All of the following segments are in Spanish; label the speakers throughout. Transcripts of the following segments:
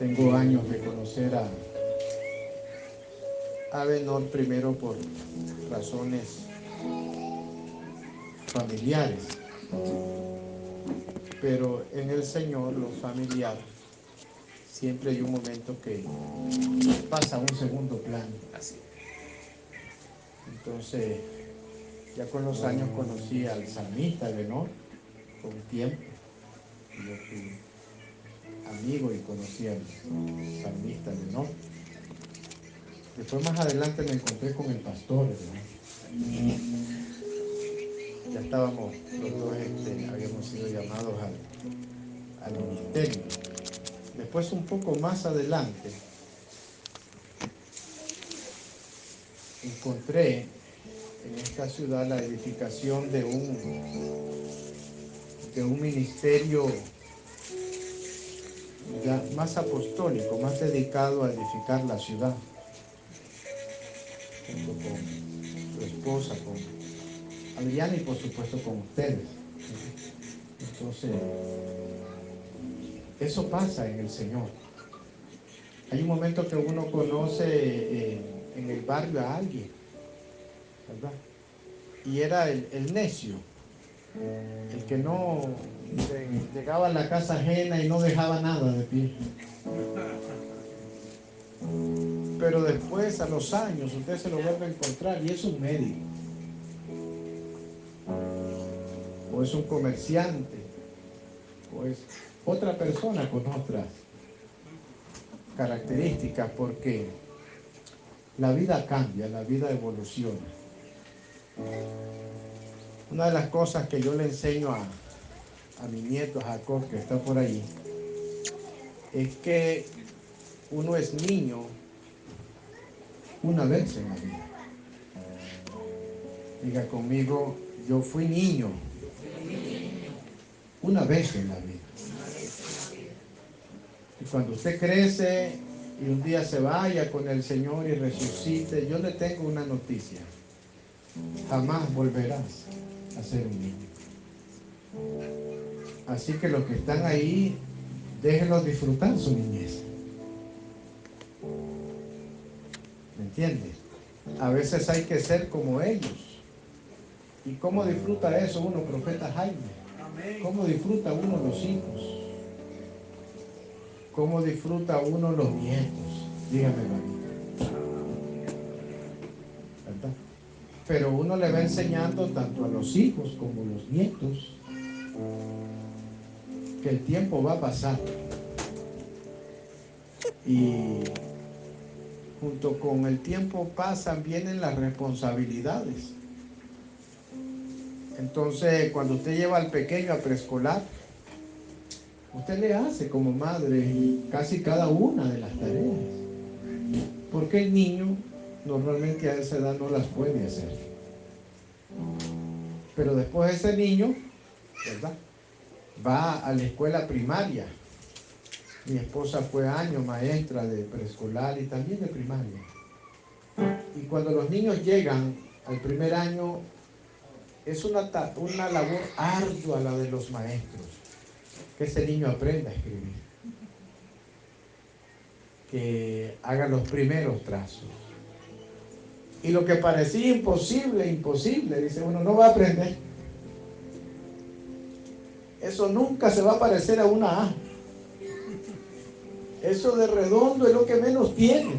Speaker 1: Tengo años de conocer a Benor primero por razones familiares, pero en el Señor lo familiar siempre hay un momento que pasa a un segundo plano. Así. Entonces, ya con los años conocí al salmista Benor, con tiempo. Yo fui amigo y conocí al salmista Benor. Después más adelante me encontré con el pastor, ¿verdad? Ya estábamos los dos, habíamos sido llamados al ministerio. Después un poco más adelante encontré en esta ciudad la edificación de un ministerio ya más apostólico, más dedicado a edificar la ciudad, junto con su esposa, con Adriana y por supuesto con ustedes. Entonces, eso pasa en el Señor. Hay un momento que uno conoce en el barrio a alguien, ¿verdad? Y era el necio, el que no llegaba a la casa ajena y no dejaba nada de pie. Pero después, a los años, usted se lo vuelve a encontrar y es un médico, o es un comerciante, o es otra persona con otras características, porque la vida cambia, la vida evoluciona. Una de las cosas que yo le enseño a mi nieto Jacob, que está por ahí, es que uno es niño una vez en la vida. Diga conmigo, yo fui niño una vez en la vida. Y cuando usted crece y un día se vaya con el Señor y resucite, yo le tengo una noticia: jamás volverás a ser un niño. Así que los que están ahí, déjenlos disfrutar su niñez. ¿Me entiendes? A veces hay que ser como ellos. ¿Y cómo disfruta eso uno, profeta Jaime? ¿Cómo disfruta uno los hijos? ¿Cómo disfruta uno los nietos? Dígamelo a mí. ¿Verdad? Pero uno le va enseñando tanto a los hijos como a los nietos que el tiempo va a pasar. Y junto con el tiempo pasan, vienen las responsabilidades. Entonces, cuando usted lleva al pequeño a preescolar, usted le hace como madre casi cada una de las tareas, porque el niño normalmente a esa edad no las puede hacer. Pero después ese niño, ¿verdad?, va a la escuela primaria. Mi esposa fue años maestra de preescolar y también de primaria. Y cuando los niños llegan al primer año, es una labor ardua la de los maestros, que ese niño aprenda a escribir, que haga los primeros trazos. Y lo que parecía imposible, dice uno, no va a aprender. Eso nunca se va a parecer a una A. Eso de redondo es lo que menos tiene.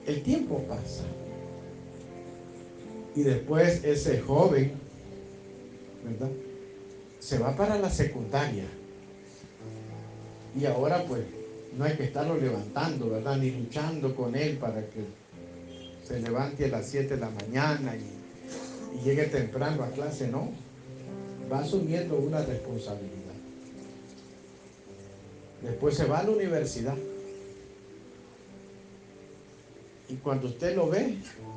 Speaker 1: El tiempo pasa. Y después ese joven, ¿verdad?, se va para la secundaria. Y ahora pues no hay que estarlo levantando, ¿verdad?, ni luchando con él para que se levante a las 7 de la mañana y llegue temprano a clase. No, va asumiendo una responsabilidad. Después se va a la universidad. Y cuando usted lo ve,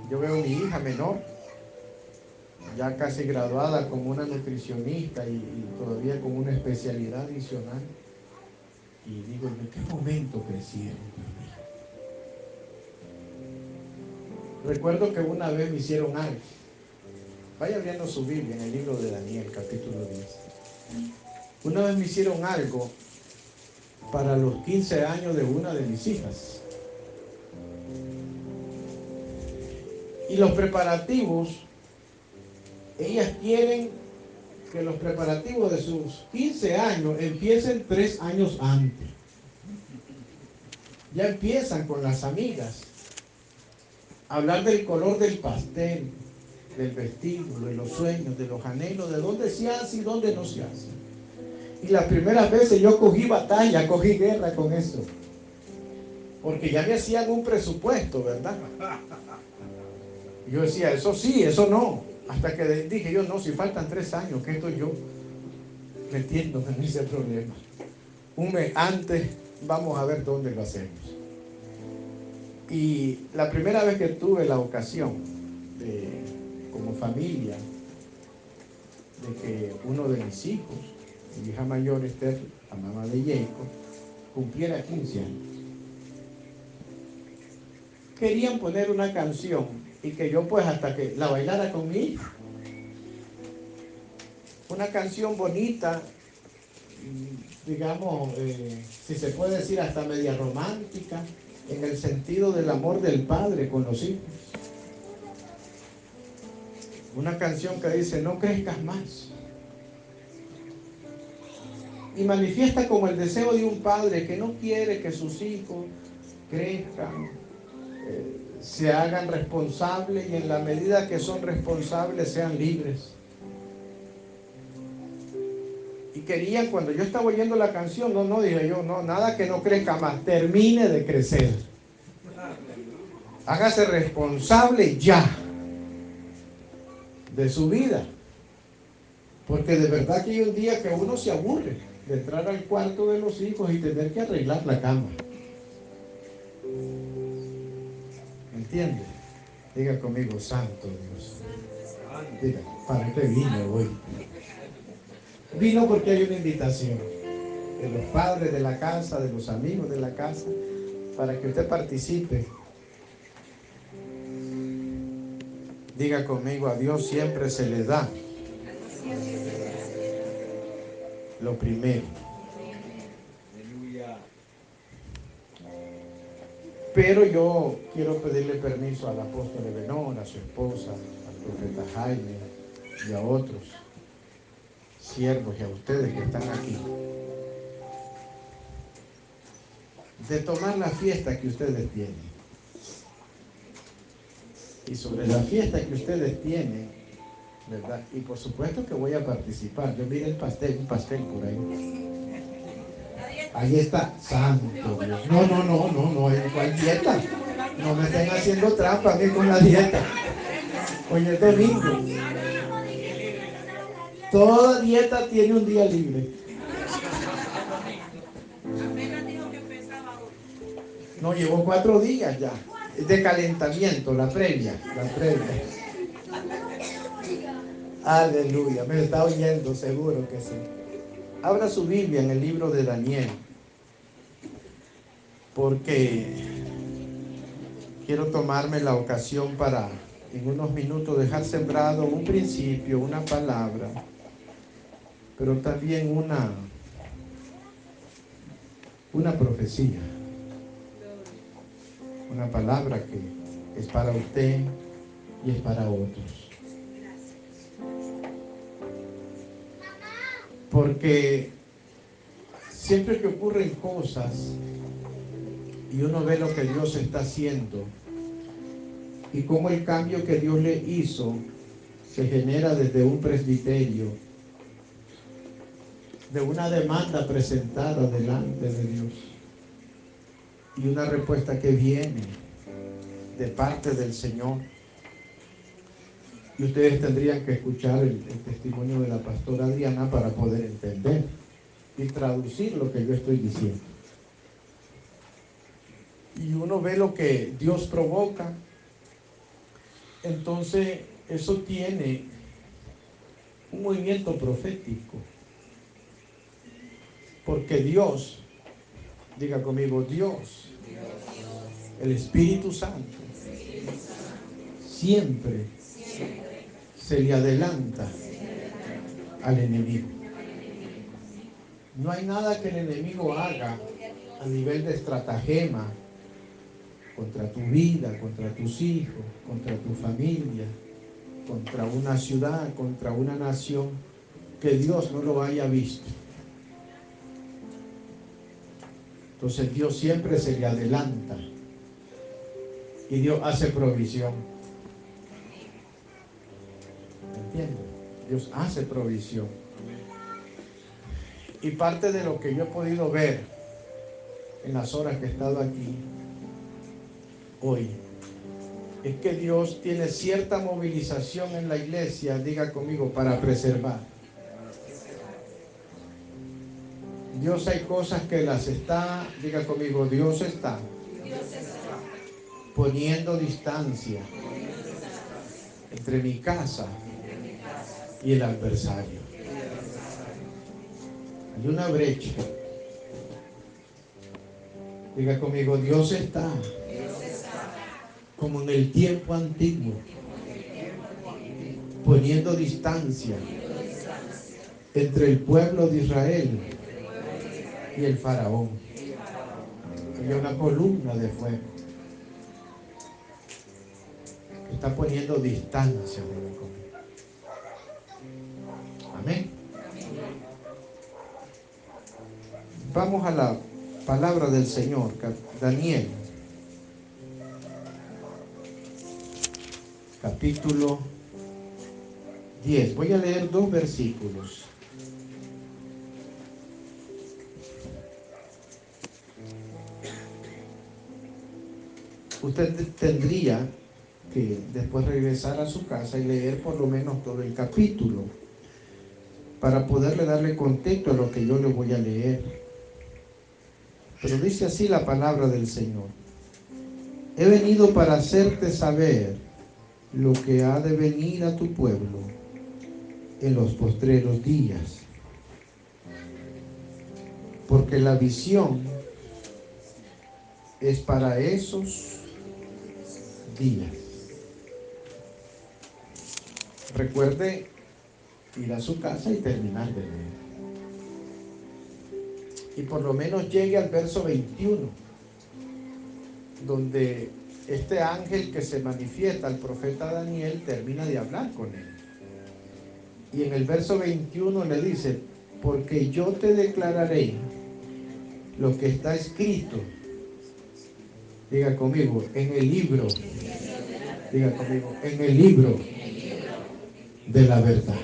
Speaker 1: yo veo a mi hija menor, ya casi graduada como una nutricionista y todavía con una especialidad adicional. Y digo, ¿en qué momento crecieron, Dios mío? Recuerdo que una vez me hicieron algo. Vaya abriendo su Biblia en el libro de Daniel, capítulo 10. Una vez me hicieron algo para los 15 años de una de mis hijas. Y los preparativos, ellas quieren que los preparativos de sus 15 años empiecen 3 años antes. Ya empiezan con las amigas a hablar del color del pastel, del vestido, de los sueños, de los anhelos, de dónde se hace y dónde no se hace. Y las primeras veces yo cogí batalla, cogí guerra con eso. Porque ya me hacían un presupuesto, ¿verdad? Y yo decía, eso sí, eso no. Hasta que dije yo, no, si faltan 3 años, que estoy yo metiéndome en ese problema. Un mes antes, vamos a ver dónde lo hacemos. Y la primera vez que tuve la ocasión de, como familia, de que uno de mis hijos, mi hija mayor Esther, la mamá de Jacob, cumpliera 15 años. Querían poner una canción y que yo pues hasta que la bailara con mi hija. Una canción bonita, digamos, si se puede decir hasta media romántica, en el sentido del amor del padre con los hijos. Una canción que dice, no crezcas más. Y manifiesta como el deseo de un padre que no quiere que sus hijos crezcan, se hagan responsables y en la medida que son responsables sean libres. Y querían, cuando yo estaba oyendo la canción, no dije yo, no, nada que no crezca más, termine de crecer. Hágase responsable ya de su vida. Porque de verdad que hay un día que uno se aburre de entrar al cuarto de los hijos y tener que arreglar la cama. ¿Entiende? Diga conmigo, santo Dios. Diga, ¿para qué vino hoy? Vino porque hay una invitación de los padres de la casa, de los amigos de la casa, para que usted participe. Diga conmigo, a Dios siempre se le da lo primero. Pero yo quiero pedirle permiso al apóstol Ebenón, a su esposa, al profeta Jaime y a otros siervos y a ustedes que están aquí, de tomar la fiesta que ustedes tienen. Y sobre la fiesta que ustedes tienen, ¿verdad? Y por supuesto que voy a participar. Yo miré el pastel, un pastel por ahí. Ahí está, santo Dios. No, ¿cuál dieta? No me estén haciendo trampa a mí con la dieta. Hoy es domingo. Toda dieta tiene un día libre. No, llevo 4 días ya. Es de calentamiento, la previa. Aleluya, me está oyendo, seguro que sí. Abra su Biblia en el libro de Daniel, porque quiero tomarme la ocasión para en unos minutos dejar sembrado un principio, una palabra, pero también una profecía, una palabra que es para usted y es para otros. Porque siempre que ocurren cosas y uno ve lo que Dios está haciendo y cómo el cambio que Dios le hizo se genera desde un presbiterio, de una demanda presentada delante de Dios y una respuesta que viene de parte del Señor. Y ustedes tendrían que escuchar el testimonio de la pastora Adriana para poder entender y traducir lo que yo estoy diciendo. Y uno ve lo que Dios provoca, entonces eso tiene un movimiento profético. Porque Dios, diga conmigo, Dios, el Espíritu Santo, siempre se le adelanta al enemigo. No hay nada que el enemigo haga a nivel de estratagema contra tu vida, contra tus hijos, contra tu familia, contra una ciudad, contra una nación, que Dios no lo haya visto. Entonces Dios siempre se le adelanta y Dios hace provisión. ¿Entiendes? Dios hace provisión. Y parte de lo que yo he podido ver en las horas que he estado aquí hoy es que Dios tiene cierta movilización en la iglesia, diga conmigo, para preservar. Dios hay cosas que las está, diga conmigo, Dios está poniendo distancia entre mi casa y el adversario. Hay una brecha. Diga conmigo, Dios está como en el tiempo antiguo, poniendo distancia entre el pueblo de Israel y el faraón. Hay una columna de fuego que está poniendo distancia. Amén. Vamos a la palabra del Señor, Daniel, capítulo 10. Voy a leer 2 versículos. Usted tendría que después regresar a su casa y leer por lo menos todo el capítulo para poderle darle contexto a lo que yo le voy a leer. Pero dice así la palabra del Señor: he venido para hacerte saber lo que ha de venir a tu pueblo en los postreros días, porque la visión es para esos días. Recuerde ir a su casa y terminar de leer. Y por lo menos llegue al verso 21, donde este ángel que se manifiesta al profeta Daniel termina de hablar con él. Y en el verso 21 le dice: porque yo te declararé lo que está escrito, diga conmigo, en el libro, diga conmigo, en el libro de la verdad.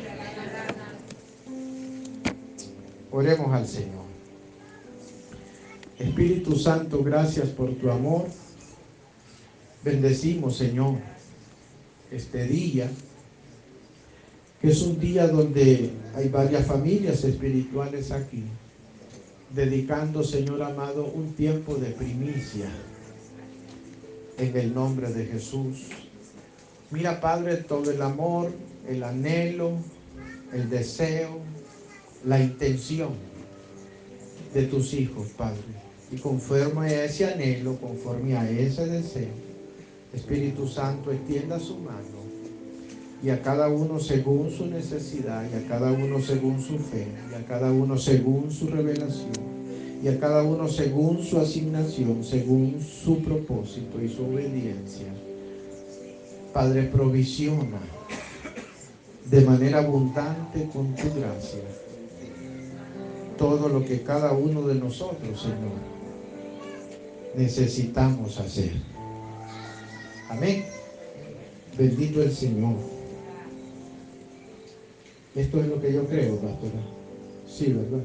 Speaker 1: Oremos al Señor. Espíritu Santo, gracias por tu amor. Bendecimos, Señor, este día, que es un día donde hay varias familias espirituales aquí, dedicando, Señor amado, un tiempo de primicia en el nombre de Jesús. Mira, Padre, todo el amor, el anhelo, el deseo, la intención de tus hijos, Padre. Y conforme a ese anhelo, conforme a ese deseo, Espíritu Santo, extienda su mano y a cada uno según su necesidad, y a cada uno según su fe, y a cada uno según su revelación, y a cada uno según su asignación, según su propósito y su obediencia. Padre, provisiona de manera abundante con tu gracia todo lo que cada uno de nosotros, Señor, necesitamos hacer. Amén. Bendito el Señor. Esto es lo que yo creo, pastora. Sí, ¿verdad?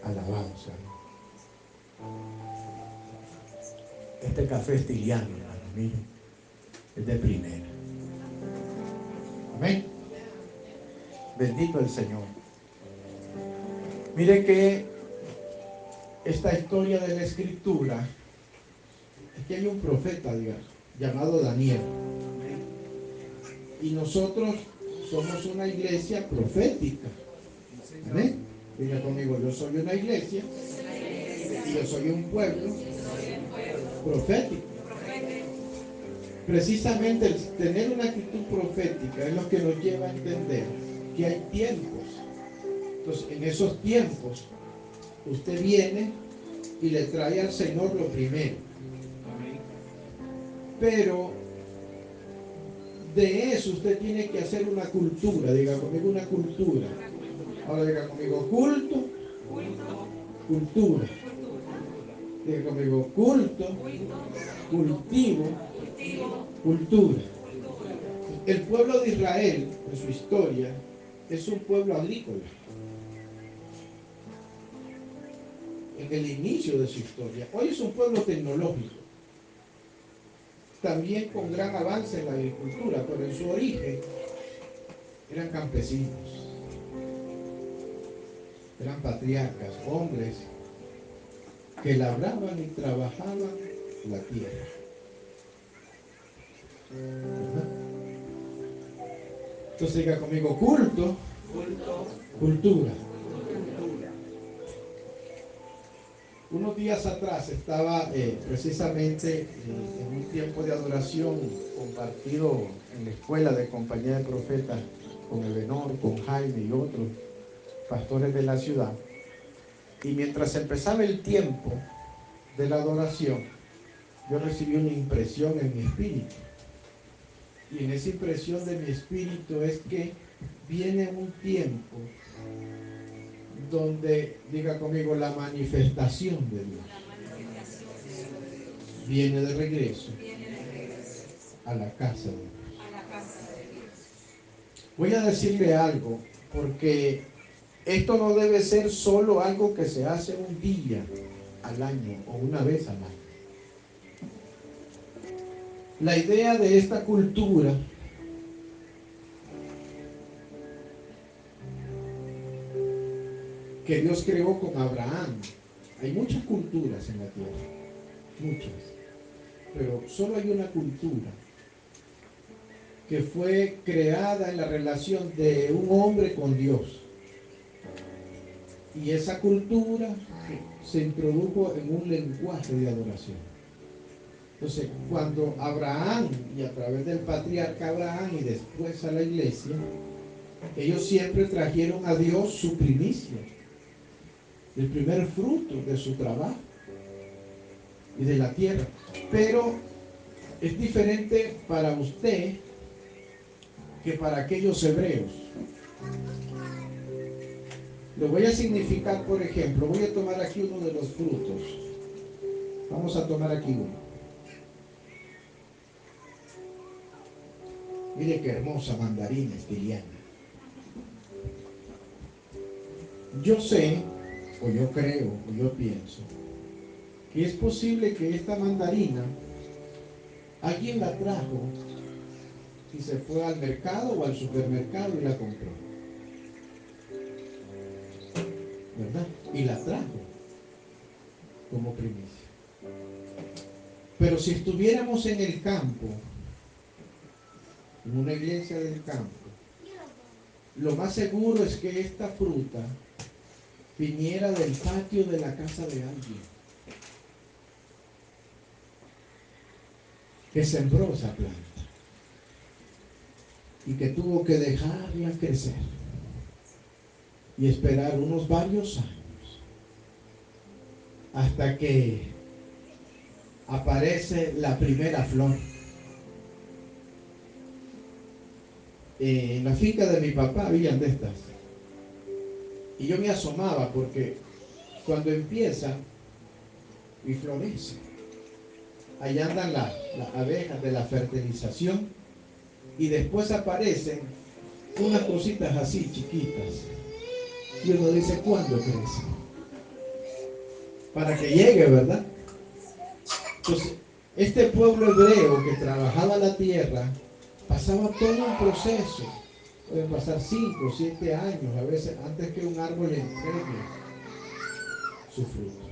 Speaker 1: Alabado sea. Este café es tiliano, hermano, miren. Es de primera. Amén. Bendito el Señor. Mire que esta historia de la Escritura es que hay un profeta, digamos, llamado Daniel. Y nosotros somos una iglesia profética. Amén. Diga conmigo, yo soy una iglesia y yo soy un pueblo profético. Precisamente el tener una actitud profética es lo que nos lleva a entender que hay tiempos. Entonces, en esos tiempos usted viene y le trae al Señor lo primero. Pero de eso usted tiene que hacer una cultura. Diga conmigo, una cultura. Ahora diga conmigo, culto, cultura. Diga conmigo, culto, cultivo, cultura. El pueblo de Israel, en su historia, es un pueblo agrícola. En el inicio de su historia. Hoy es un pueblo tecnológico. También con gran avance en la agricultura, pero en su origen eran campesinos. Eran patriarcas, hombres que labraban y trabajaban la tierra. ¿Verdad? Entonces diga conmigo, culto, cultura. Unos días atrás estaba precisamente en un tiempo de adoración compartido en la escuela de Compañía de Profetas con Ebenor, con Jaime y otros pastores de la ciudad. Y mientras empezaba el tiempo de la adoración, yo recibí una impresión en mi espíritu. Y en esa impresión de mi espíritu es que viene un tiempo donde, diga conmigo, la manifestación de Dios viene de regreso a la casa de Dios. Voy a decirle algo, porque esto no debe ser solo algo que se hace un día al año o una vez al año. La idea de esta cultura que Dios creó con Abraham. Hay muchas culturas en la tierra, muchas, pero solo hay una cultura que fue creada en la relación de un hombre con Dios. Y esa cultura se introdujo en un lenguaje de adoración. Entonces, cuando Abraham, y a través del patriarca Abraham y después a la iglesia, ellos siempre trajeron a Dios su primicia, el primer fruto de su trabajo y de la tierra. Pero es diferente para usted que para aquellos hebreos. Lo voy a significar, por ejemplo, voy a tomar aquí uno de los frutos. Vamos a tomar aquí uno. Mire qué hermosa mandarina estiliana. Yo sé, o yo creo, o yo pienso, que es posible que esta mandarina alguien la trajo y se fue al mercado o al supermercado y la compró, ¿verdad? Y la trajo como primicia. Pero si estuviéramos en el campo, en una iglesia del campo, lo más seguro es que esta fruta viniera del patio de la casa de alguien que sembró esa planta y que tuvo que dejarla crecer y esperar unos varios años hasta que aparece la primera flor. En la finca de mi papá habían de estas y yo me asomaba porque cuando empieza y florece, allá andan las abejas de la fertilización y después aparecen unas cositas así chiquitas y uno dice, ¿cuándo crece? Para que llegue, ¿verdad? Entonces, este pueblo hebreo que trabajaba la tierra pasaba todo un proceso. Pueden pasar 5 o 7 años a veces antes que un árbol entregue su fruto.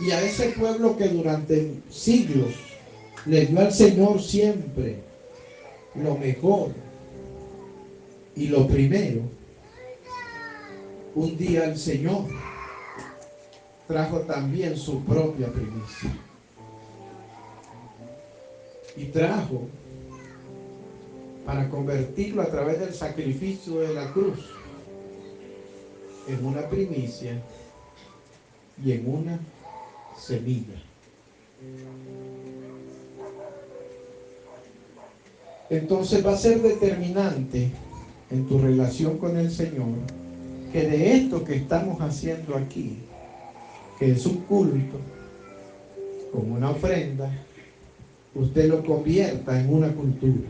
Speaker 1: Y a ese pueblo que durante siglos le dio al Señor siempre lo mejor y lo primero, un día el Señor trajo también su propia primicia. Y trajo para convertirlo a través del sacrificio de la cruz en una primicia y en una semilla. Entonces va a ser determinante en tu relación con el Señor que de esto que estamos haciendo aquí, que es un culto, con una ofrenda, usted lo convierta en una cultura.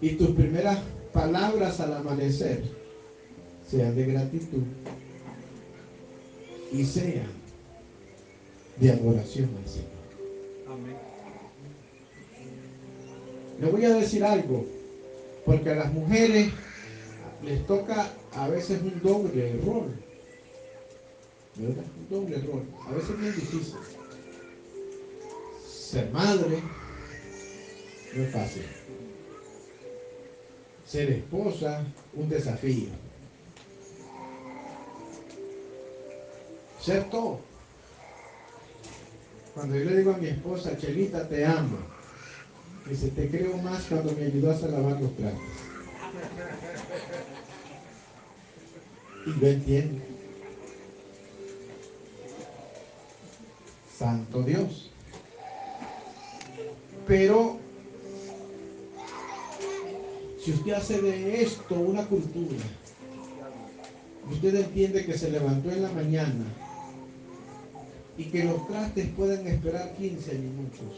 Speaker 1: Y tus primeras palabras al amanecer sean de gratitud y sean de adoración al Señor. Amén. Le voy a decir algo, porque a las mujeres les toca a veces un doble rol, ¿verdad? Un doble rol, a veces es bien difícil. Ser madre no es fácil. Ser esposa, un desafío. Ser todo. Cuando yo le digo a mi esposa, Chelita, te amo, dice, te creo más cuando me ayudas a lavar los platos. Y yo entiendo. Santo Dios. Pero si usted hace de esto una cultura, usted entiende que se levantó en la mañana y que los trastes pueden esperar 15 minutos,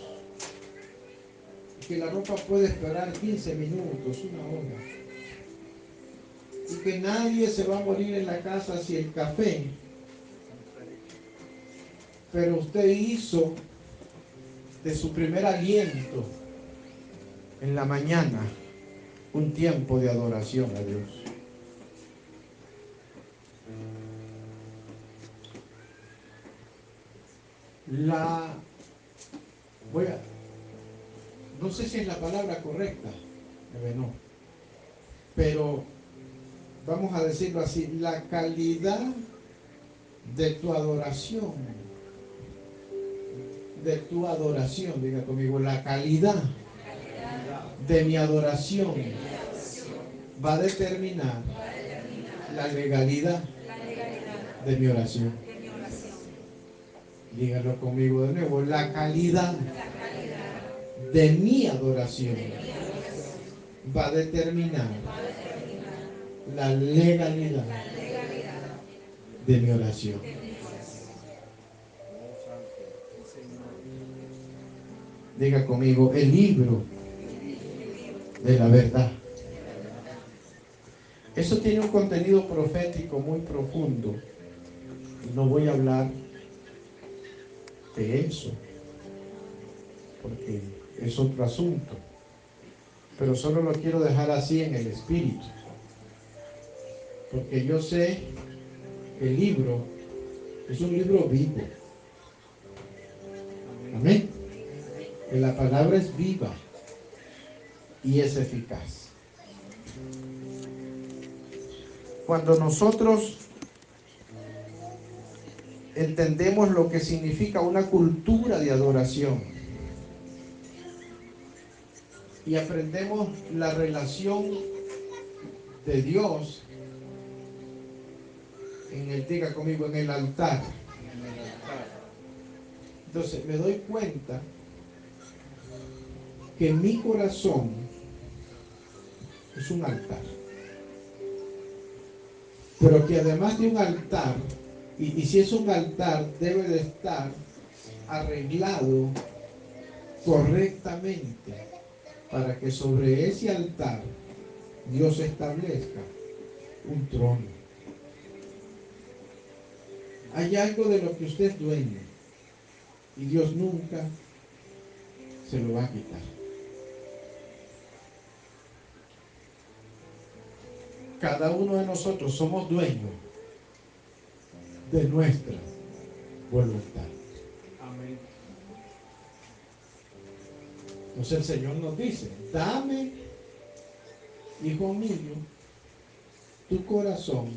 Speaker 1: y que la ropa puede esperar 15 minutos, una hora, y que nadie se va a morir en la casa si el café, pero usted hizo de su primer aliento en la mañana un tiempo de adoración a Dios. No sé si es la palabra correcta, no, pero vamos a decirlo así, la calidad de tu adoración, diga conmigo, la calidad de mi adoración va a determinar la legalidad de mi oración. Dígalo conmigo de nuevo, la calidad de mi adoración va a determinar la legalidad de mi oración. Diga conmigo, el libro de la verdad. Eso tiene un contenido profético muy profundo. No voy a hablar de eso, porque es otro asunto. Pero solo lo quiero dejar así en el espíritu. Porque yo sé que el libro es un libro vivo. Amén. Que la palabra es viva y es eficaz. Cuando nosotros entendemos lo que significa una cultura de adoración y aprendemos la relación de Dios diga conmigo, en el altar. Entonces me doy cuenta que mi corazón es un altar, pero que además de un altar, y si es un altar, debe de estar arreglado correctamente para que sobre ese altar Dios establezca un trono. Hay algo de lo que usted es dueño y Dios nunca se lo va a quitar. Cada uno de nosotros somos dueños de nuestra voluntad. Amén. Entonces el Señor nos dice, dame, hijo mío, tu corazón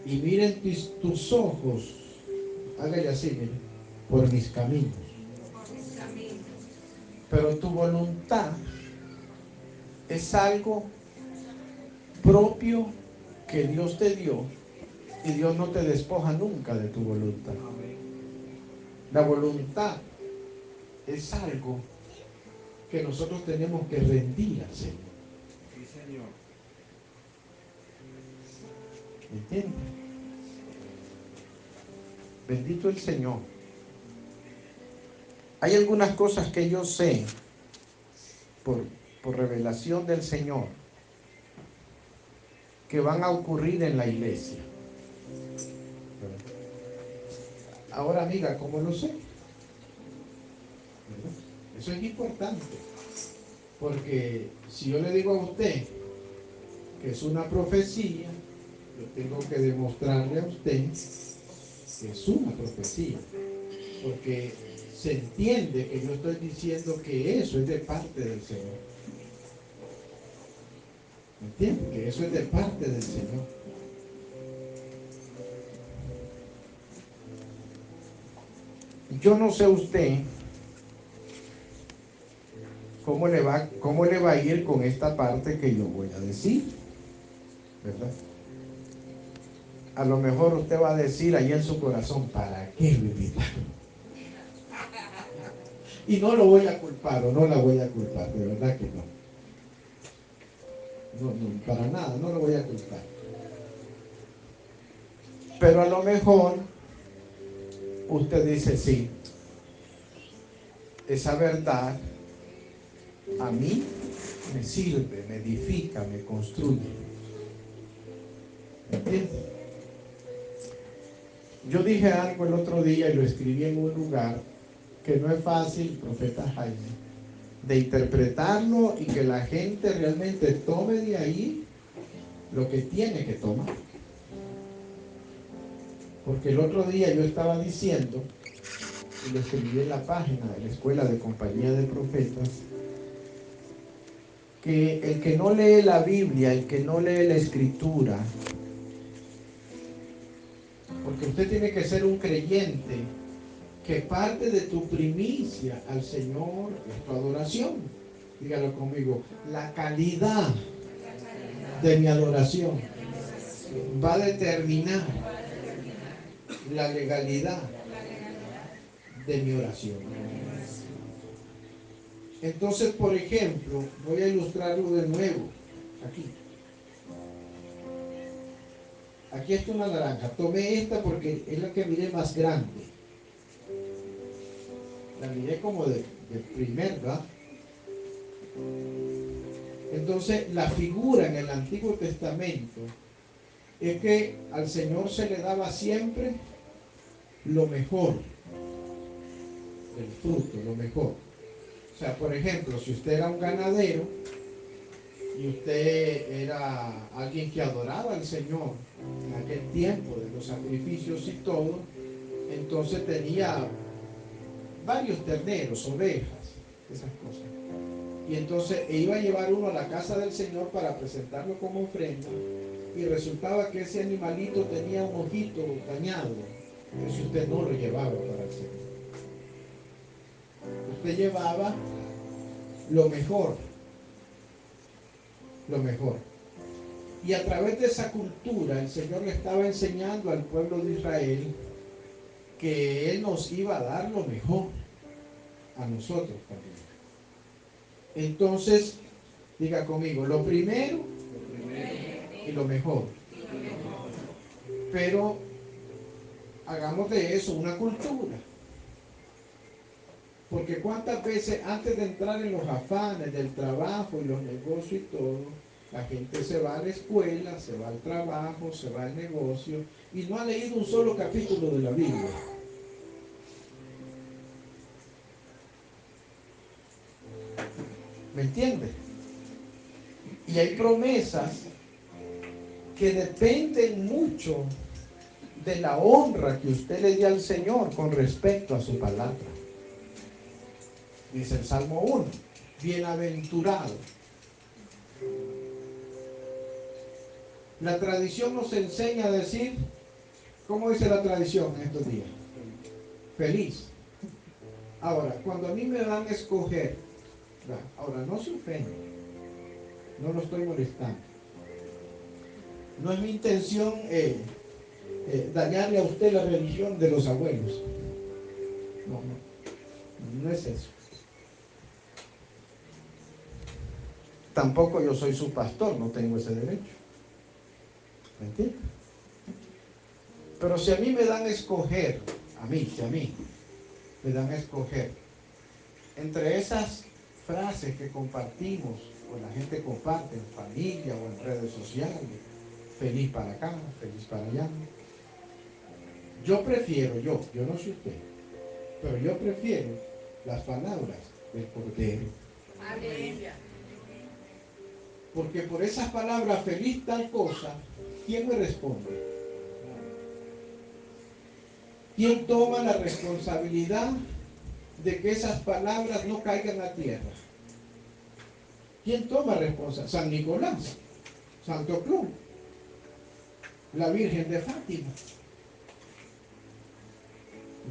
Speaker 1: y miren tus ojos, hágale así, miren, por mis caminos. Pero tu voluntad es algo propio que Dios te dio, y Dios no te despoja nunca de tu voluntad. La voluntad es algo que nosotros tenemos que rendir al Señor.
Speaker 2: Sí, Señor.
Speaker 1: ¿Entiendes? Bendito el Señor. Hay algunas cosas que yo sé por revelación del Señor que van a ocurrir en la iglesia. Ahora, amiga, ¿cómo lo sé? ¿Verdad? Eso es importante, porque si yo le digo a usted que es una profecía, yo tengo que demostrarle a usted que es una profecía, porque se entiende que yo estoy diciendo que eso es de parte del Señor. ¿Me entiende? Que eso es de parte del Señor. Yo no sé usted cómo le va a ir con esta parte que yo voy a decir, ¿verdad? A lo mejor usted va a decir ahí en su corazón, ¿para qué lo invitaron? Y no lo voy a culpar o no la voy a culpar, de verdad que no. No, no, para nada, no lo voy a culpar. Pero a lo mejor usted dice, sí, esa verdad a mí me sirve, me edifica, me construye. ¿Entiendes? Yo dije algo el otro día y lo escribí en un lugar que no es fácil, profeta Jaime, de interpretarlo y que la gente realmente tome de ahí lo que tiene que tomar. Porque el otro día yo estaba diciendo, y lo escribí en la página de la Escuela de Compañía de Profetas, que el que no lee la Biblia, el que no lee la Escritura, porque usted tiene que ser un creyente, que parte de tu primicia al Señor es tu adoración. Dígalo conmigo, la calidad de mi adoración va a determinar la legalidad de mi oración. Entonces, por ejemplo, voy a ilustrarlo de nuevo. Aquí está una naranja. Tomé esta porque es la que miré más grande. La miré como de primer, ¿verdad? Entonces, la figura en el Antiguo Testamento es que al Señor se le daba siempre lo mejor del fruto, lo mejor. O sea, por ejemplo, si usted era un ganadero y usted era alguien que adoraba al Señor en aquel tiempo de los sacrificios y todo, entonces tenía varios terneros, ovejas, esas cosas. Y entonces iba a llevar uno a la casa del Señor para presentarlo como ofrenda, y resultaba que ese animalito tenía un ojito dañado. Entonces usted no lo llevaba para el Señor. Usted llevaba lo mejor, lo mejor. Y a través de esa cultura el Señor le estaba enseñando al pueblo de Israel que Él nos iba a dar lo mejor a nosotros también. Entonces, diga conmigo, lo primero y lo mejor. Pero hagamos de eso una cultura. Porque cuántas veces antes de entrar en los afanes del trabajo y los negocios y todo, la gente se va a la escuela, se va al trabajo, se va al negocio y no ha leído un solo capítulo de la Biblia. ¿Me entiende? Y hay promesas que dependen mucho de la honra que usted le dé al Señor con respecto a su palabra. Dice el Salmo 1, bienaventurado. La tradición nos enseña a decir, ¿cómo dice la tradición en estos días? Feliz. Ahora, cuando a mí me dan a escoger, ahora no se ofende, no lo estoy molestando.
Speaker 2: No es mi intención dañarle a usted la religión de los abuelos. No es eso. Tampoco yo soy su pastor, no tengo ese derecho. ¿Me entiendes? Pero si a mí me dan a escoger, si a mí me dan a escoger entre esas frases que compartimos, o la gente comparte en familia o en redes sociales, feliz para acá, feliz para allá, yo prefiero, yo no sé usted, pero yo prefiero las palabras del Cordero. Aleluya. Porque por esas palabras, feliz tal cosa, ¿quién me responde? ¿Quién toma la responsabilidad de que esas palabras no caigan a tierra? ¿Quién toma responsabilidad? San Nicolás, Santo Cruz, la Virgen de Fátima.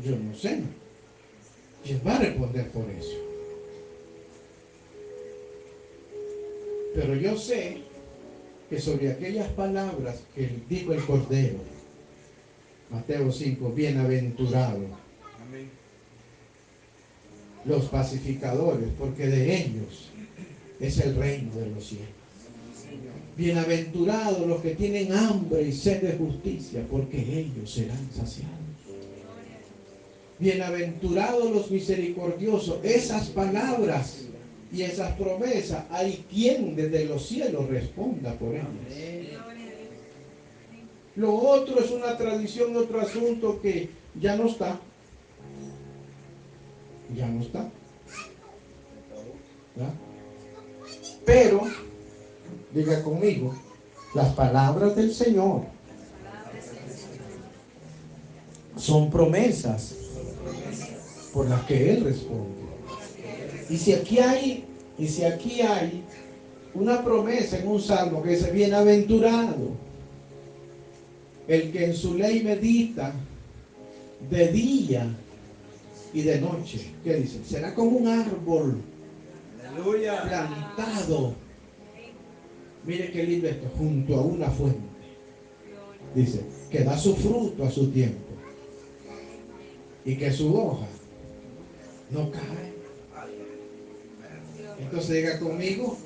Speaker 2: Yo no sé. ¿Quién va a responder por eso? Pero yo sé que sobre aquellas palabras que dijo el Cordero, Mateo 5, bienaventurado, los pacificadores, porque de ellos es el reino de los cielos. Bienaventurados los que tienen hambre y sed de justicia, porque ellos serán saciados. Bienaventurados los misericordiosos. Esas palabras y esas promesas, hay quien desde los cielos responda por ellas. Lo otro es una tradición, otro asunto que ya no está. Ya no está. ¿Verdad? Pero, diga conmigo, las palabras del Señor son promesas por las que Él responde. Y si aquí hay una promesa en un salmo que dice, bienaventurado el que en su ley medita de día y de noche. ¿Qué dice? Será como un árbol plantado. Mire qué lindo esto, junto a una fuente. Dice, que da su fruto a su tiempo y que su hoja no cae. Entonces diga conmigo,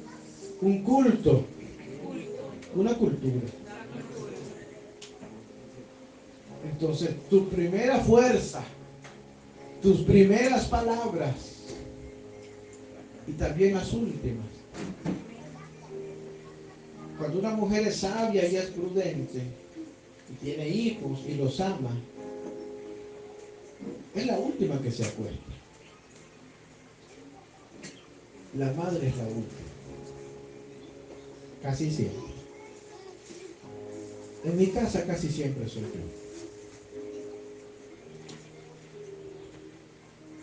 Speaker 2: un culto, una cultura. Entonces tu primera fuerza, tus primeras palabras y también las últimas. Cuando una mujer es sabia y es prudente y tiene hijos y los ama, es la última que se acuesta. La madre es la última. Casi siempre. En mi casa casi siempre soy yo.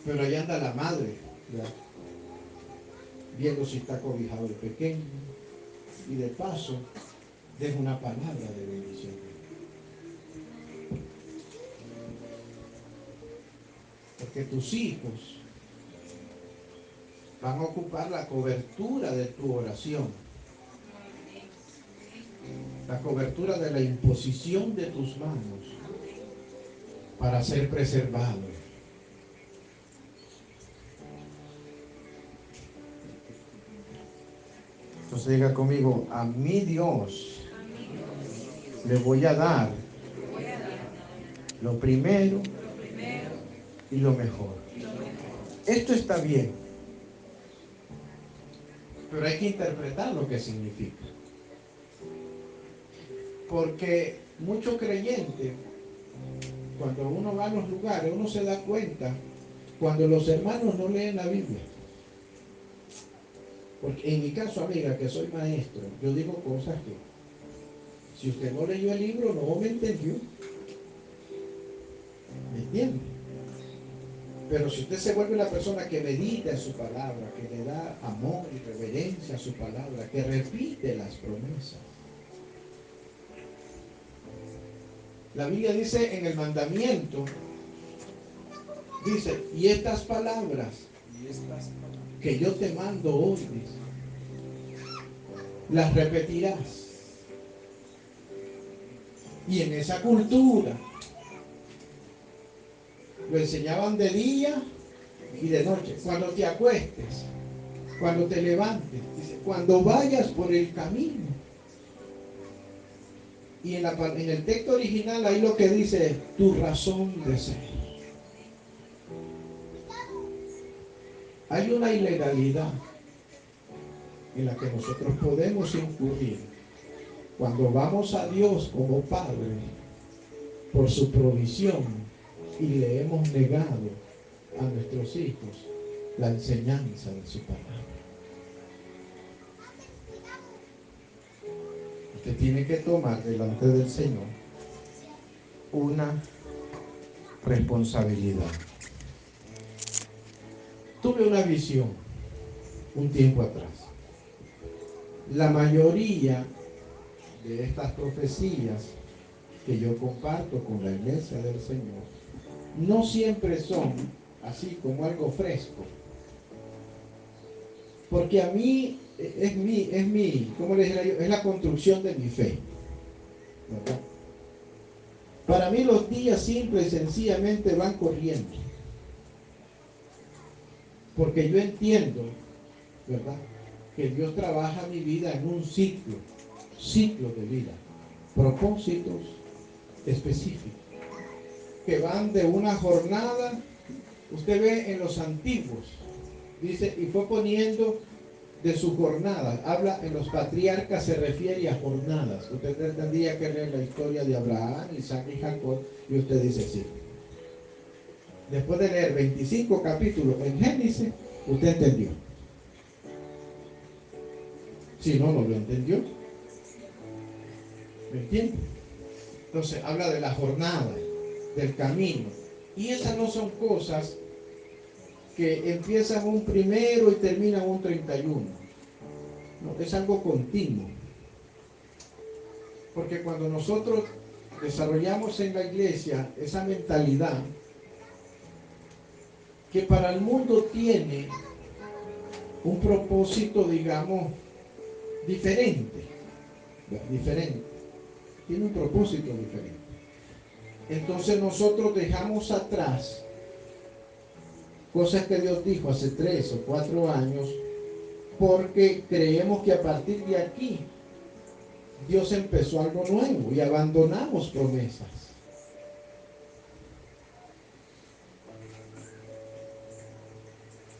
Speaker 2: Pero allá anda la madre, ¿verdad? Viendo si está cobijado el pequeño. Y de paso, deja una palabra de bendición. Porque tus hijos van a ocupar la cobertura de tu oración. La cobertura de la imposición de tus manos para ser preservados. Entonces diga conmigo, a mi Dios le voy a dar lo primero y lo mejor. Esto está bien, pero hay que interpretar lo que significa. Porque mucho creyente, cuando uno va a los lugares, uno se da cuenta cuando los hermanos no leen la Biblia. Porque en mi caso, amiga, que soy maestro, yo digo cosas que si usted no leyó el libro, no me entendió. ¿Me entiende? Pero si usted se vuelve una persona que medita en su palabra, que le da amor y reverencia a su palabra, que repite las promesas. La Biblia dice en el mandamiento, dice, y estas palabras que yo te mando hoy, dice, las repetirás Y en esa cultura lo enseñaban de día y de noche. Cuando te acuestes, cuando te levantes, dice, cuando vayas por el camino. Y en el texto original ahí lo que dice es tu razón de ser. Hay una ilegalidad en la que nosotros podemos incurrir cuando vamos a Dios como Padre por su provisión y le hemos negado a nuestros hijos la enseñanza de su palabra. Usted tiene que tomar delante del Señor una responsabilidad. Tuve una visión un tiempo atrás. La mayoría de estas profecías que yo comparto con la iglesia del Señor no siempre son así como algo fresco. Porque a mí es mi, ¿cómo les diría yo? Es la construcción de mi fe, ¿verdad? Para mí los días simple y sencillamente van corriendo. Porque yo entiendo, ¿verdad?, que Dios trabaja mi vida en un ciclo de vida, propósitos específicos, que van de una jornada. Usted ve en los antiguos, dice, y fue poniendo de su jornada. Habla en los patriarcas, se refiere a jornadas. Usted tendría que leer la historia de Abraham, Isaac y Jacob, y usted dice sí. Después de leer 25 capítulos en Génesis, usted entendió. Si no, no lo entendió. ¿Me entiende? Entonces habla de la jornada, del camino. Y esas no son cosas que empiezan un 1 y terminan un 31. No, es algo continuo. Porque cuando nosotros desarrollamos en la iglesia esa mentalidad que para el mundo tiene un propósito, digamos, diferente. Tiene un propósito diferente. Entonces nosotros dejamos atrás cosas que Dios dijo hace 3 o 4 años, porque creemos que a partir de aquí Dios empezó algo nuevo y abandonamos promesas.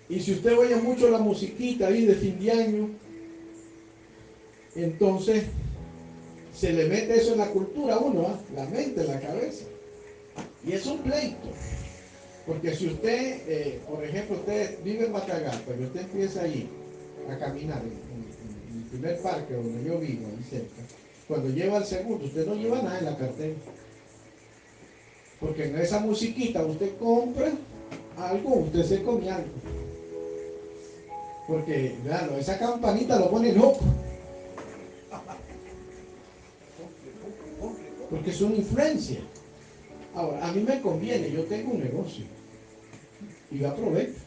Speaker 2: Y si usted oye mucho la musiquita ahí de fin de año, entonces se le mete eso en la cultura a uno, la mente, en la cabeza. Y es un pleito. Porque si usted, por ejemplo, usted vive en Matagalpa y usted empieza ahí a caminar en el primer parque donde yo vivo, ahí cerca, cuando lleva al segundo, usted no lleva nada en la cartera. Porque en esa musiquita usted compra algo, usted se come algo. Porque, claro, esa campanita lo pone loco. Porque es una influencia. Ahora, a mí me conviene, yo tengo un negocio y yo aprovecho.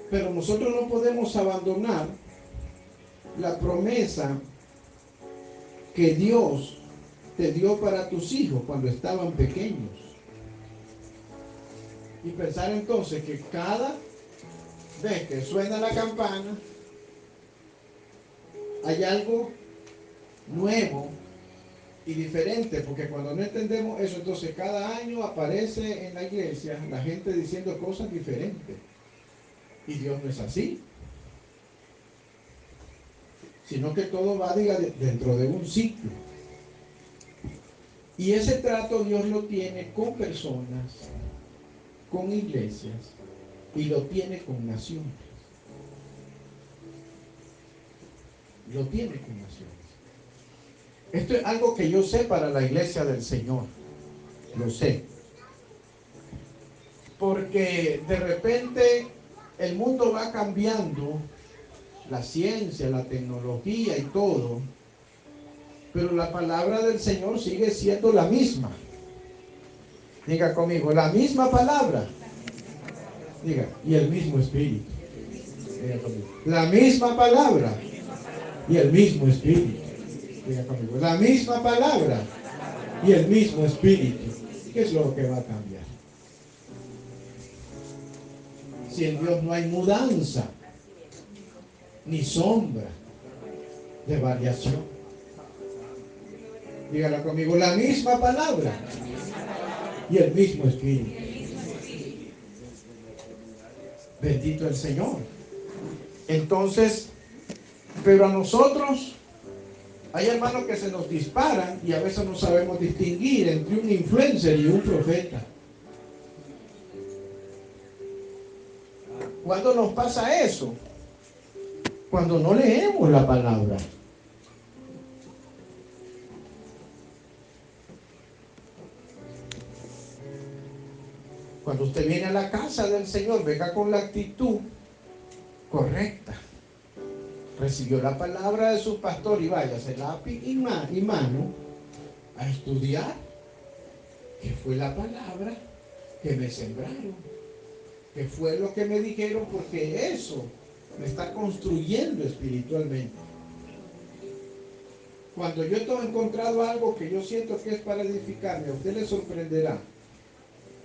Speaker 2: Pero nosotros no podemos abandonar la promesa que Dios te dio para tus hijos cuando estaban pequeños. Y pensar entonces que cada vez que suena la campana hay algo nuevo y diferente, porque cuando no entendemos eso, entonces cada año aparece en la iglesia la gente diciendo cosas diferentes. Y Dios no es así, sino que todo va, diga, dentro de un ciclo. Y ese trato Dios lo tiene con personas, con iglesias, y lo tiene con naciones. Lo tiene con naciones. Esto es algo que yo sé para la iglesia del Señor. Lo sé. Porque de repente el mundo va cambiando, la ciencia, la tecnología y todo, pero la palabra del Señor sigue siendo la misma. Diga conmigo, la misma palabra. Diga, y el mismo espíritu. Diga conmigo, la misma palabra y el mismo espíritu. Diga conmigo, la misma palabra y el mismo espíritu. ¿Qué es lo que va a cambiar? Si en Dios no hay mudanza, ni sombra de variación. Dígalo conmigo, la misma palabra y el mismo espíritu. Bendito el Señor. Entonces, pero a nosotros hay hermanos que se nos disparan y a veces no sabemos distinguir entre un influencer y un profeta. ¿Cuándo nos pasa eso? Cuando no leemos la palabra. Cuando usted viene a la casa del Señor, venga con la actitud correcta. Recibió la palabra de su pastor y váyase lápiz y mano a estudiar qué fue la palabra que me sembraron, qué fue lo que me dijeron, porque eso me está construyendo espiritualmente. Cuando yo he encontrado algo que yo siento que es para edificarme, a usted le sorprenderá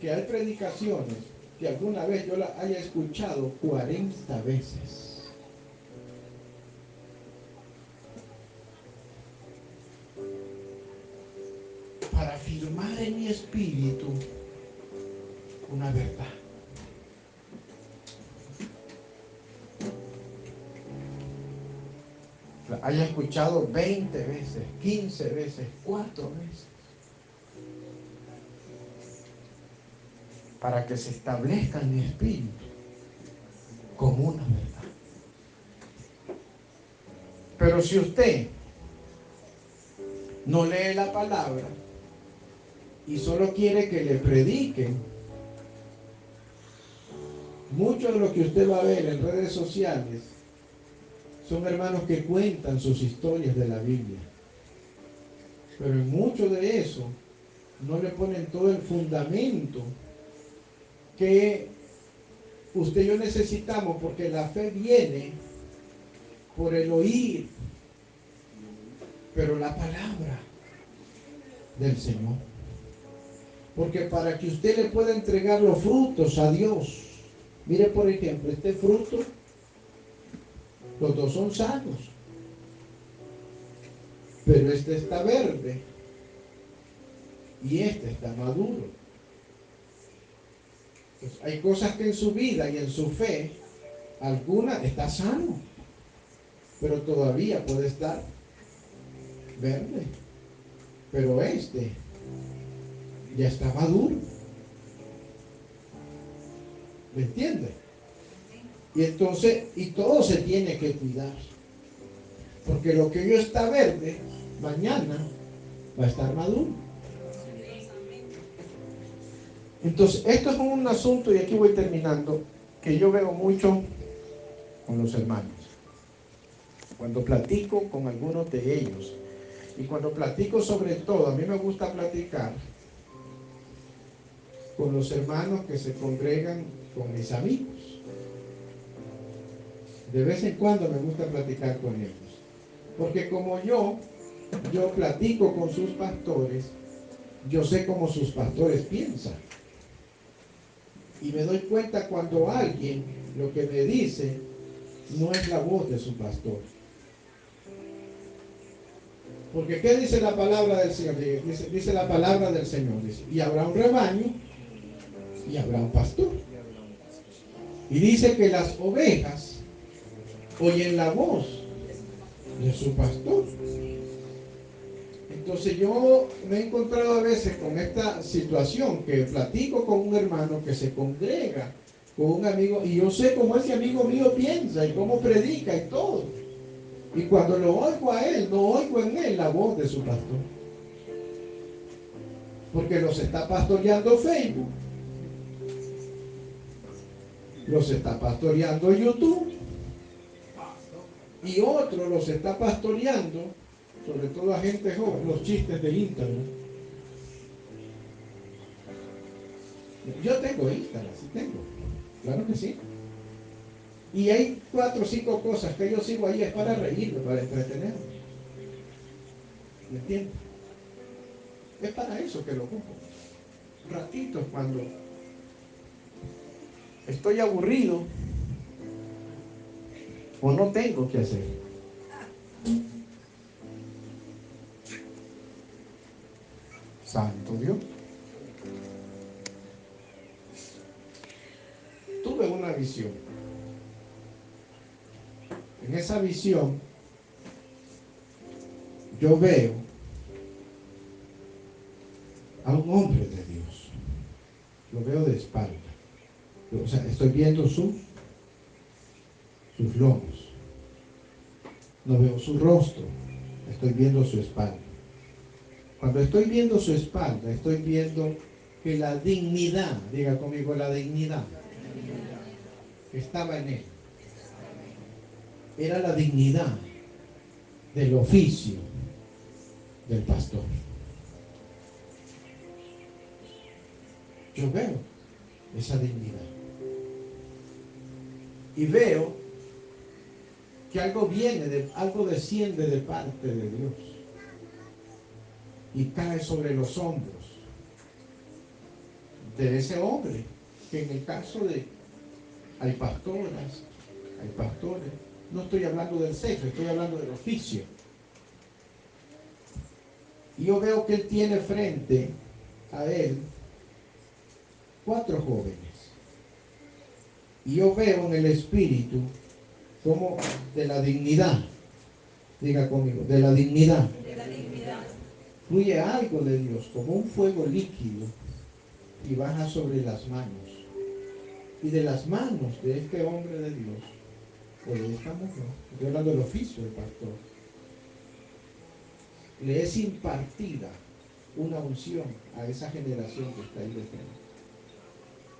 Speaker 2: que hay predicaciones que alguna vez yo la haya escuchado 40 veces. Para afirmar en mi espíritu una verdad. La haya escuchado 20 veces, 15 veces, 4 veces. Para que se establezca en mi espíritu como una verdad. Pero si usted no lee la palabra y solo quiere que le prediquen, mucho de lo que usted va a ver en redes sociales son hermanos que cuentan sus historias de la Biblia. Pero en mucho de eso no le ponen todo el fundamento que usted y yo necesitamos, porque la fe viene por el oír, pero la palabra del Señor. Porque para que usted le pueda entregar los frutos a Dios, mire por ejemplo, este fruto, los dos son sanos, pero este está verde y este está maduro. Entonces, hay cosas que en su vida y en su fe, alguna está sano, pero todavía puede estar verde, pero este ya está maduro. ¿Me entiende? Y entonces, y todo se tiene que cuidar, porque lo que hoy está verde, mañana va a estar maduro. Entonces, esto es un asunto, y aquí voy terminando, que yo veo mucho con los hermanos. Cuando platico con algunos de ellos, y cuando platico sobre todo, a mí me gusta platicar con los hermanos que se congregan con mis amigos. De vez en cuando me gusta platicar con ellos. Porque como yo platico con sus pastores, yo sé cómo sus pastores piensan. Y me doy cuenta cuando alguien lo que me dice no es la voz de su pastor. Porque ¿qué dice la palabra del Señor? Dice la palabra del Señor. Dice, y habrá un rebaño y habrá un pastor. Y dice que las ovejas oyen la voz de su pastor. Entonces yo me he encontrado a veces con esta situación, que platico con un hermano que se congrega con un amigo, y yo sé cómo ese amigo mío piensa y cómo predica y todo. Y cuando lo oigo a él, no oigo en él la voz de su pastor. Porque los está pastoreando Facebook, los está pastoreando YouTube, y otro los está pastoreando, sobre todo a gente joven, los chistes de Instagram. Yo tengo Instagram, sí tengo, claro que sí. Y hay 4 o 5 cosas que yo sigo ahí, es para reírme, para entretenerme. ¿Me entiendes? Es para eso que lo ocupo. Ratitos cuando estoy aburrido o no tengo que hacer. Santo Dios. Tuve una visión. En esa visión yo veo a un hombre de Dios. Lo veo de espalda. O sea, estoy viendo sus lomos. No veo su rostro. Estoy viendo su espalda. Cuando estoy viendo su espalda, estoy viendo que la dignidad, diga conmigo, la dignidad que estaba en él, era la dignidad del oficio del pastor. Yo veo esa dignidad. Y veo que algo algo desciende de parte de Dios y cae sobre los hombros de ese hombre, que en el caso de hay pastoras, hay pastores, no estoy hablando del sexo, estoy hablando del oficio. Y yo veo que él tiene frente a él 4 jóvenes. Y yo veo en el espíritu como de la dignidad, diga conmigo, de la dignidad, fluye algo de Dios, como un fuego líquido, y baja sobre las manos. Y de las manos de este hombre de Dios, o de esta mujer, estoy hablando del oficio del pastor, le es impartida una unción a esa generación que está ahí de frente.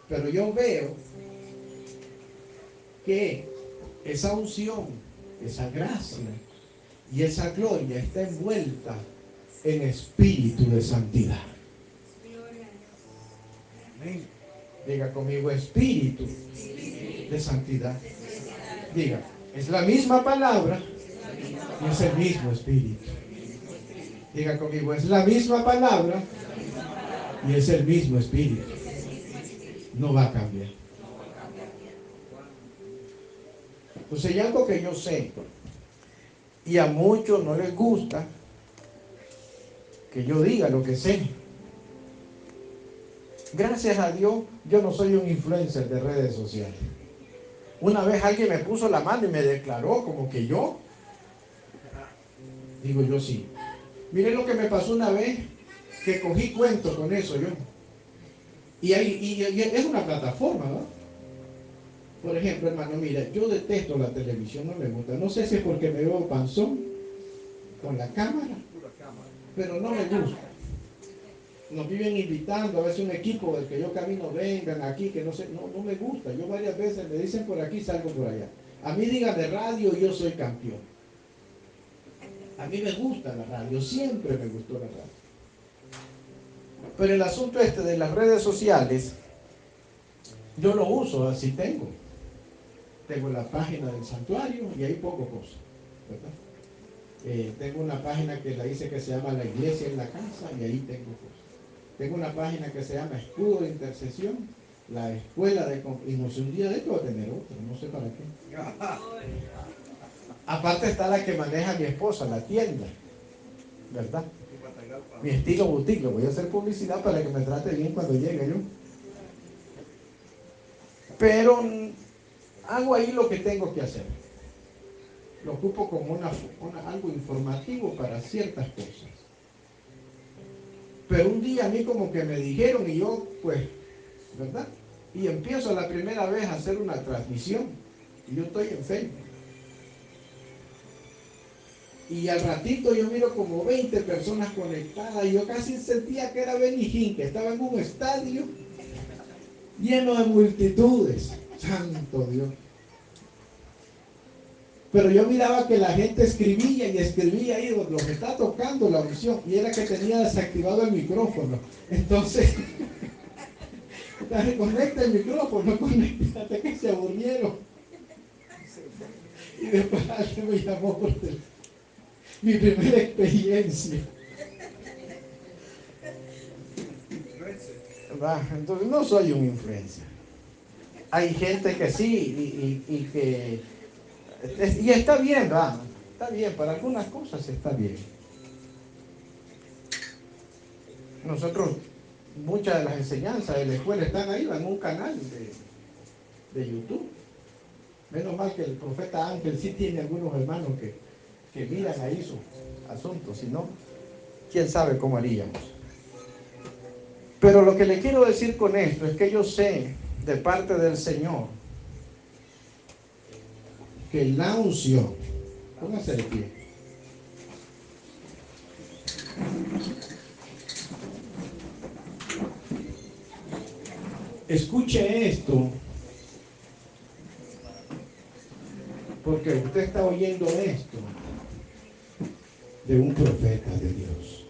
Speaker 2: Pero yo veo que esa unción, esa gracia y esa gloria está envuelta en espíritu de santidad. Diga conmigo, espíritu de santidad. Diga, es la misma palabra y es el mismo espíritu. Diga conmigo, es la misma palabra y es el mismo espíritu. No va a cambiar. Entonces hay algo que yo sé, y a muchos no les gusta que yo diga lo que sé. Gracias a Dios, yo no soy un influencer de redes sociales. Una vez alguien me puso la mano y me declaró como que yo. Digo yo sí. Miren lo que me pasó una vez, que cogí cuento con eso yo. Y es una plataforma, ¿no? Por ejemplo, hermano, mira, yo detesto la televisión, no me gusta. No sé si es porque me veo panzón con la cámara, pero no me gusta. Nos viven invitando, a veces un equipo del que yo camino, vengan aquí, que no sé, no me gusta. Yo varias veces me dicen por aquí, salgo por allá. A mí dígame radio, yo soy campeón. A mí me gusta la radio, siempre me gustó la radio. Pero el asunto de las redes sociales, yo lo uso, así tengo. Tengo la página del santuario y ahí pongo cosas, ¿verdad? Tengo una página que la hice que se llama La Iglesia en la Casa y ahí tengo cosas. Tengo una página que se llama Escudo de Intercesión, la escuela de... Y no sé, un día de esto va a tener otra, no sé para qué. Aparte está la que maneja mi esposa, la tienda, ¿verdad? Mi estilo boutique, lo voy a hacer publicidad para que me trate bien cuando llegue yo. Pero hago ahí lo que tengo que hacer. Lo ocupo como algo informativo para ciertas cosas. Pero un día a mí como que me dijeron y yo, pues, ¿verdad? Y empiezo la primera vez a hacer una transmisión. Y yo estoy en Facebook. Y al ratito yo miro como 20 personas conectadas y yo casi sentía que era Benijín, que estaba en un estadio lleno de multitudes. Santo Dios. Pero yo miraba que la gente escribía y escribía ahí lo que está tocando la unción, y era que tenía desactivado el micrófono. Entonces, conecta el micrófono, conecta, hasta que se aburrieron. Y después alguien me llamó por teléfono. Mi primera experiencia. ¿va? Entonces no soy un influencer. Hay gente que sí y que... Y está bien, ¿va? Está bien, para algunas cosas está bien. Nosotros, muchas de las enseñanzas de la escuela están ahí, en un canal de YouTube. Menos mal que el profeta Ángel sí tiene algunos hermanos que miran ahí sus asuntos, si no, quién sabe cómo haríamos. Pero lo que le quiero decir con esto es que yo sé de parte del Señor que la unción, póngase de pie. Escuche esto, porque usted está oyendo esto de un profeta de Dios.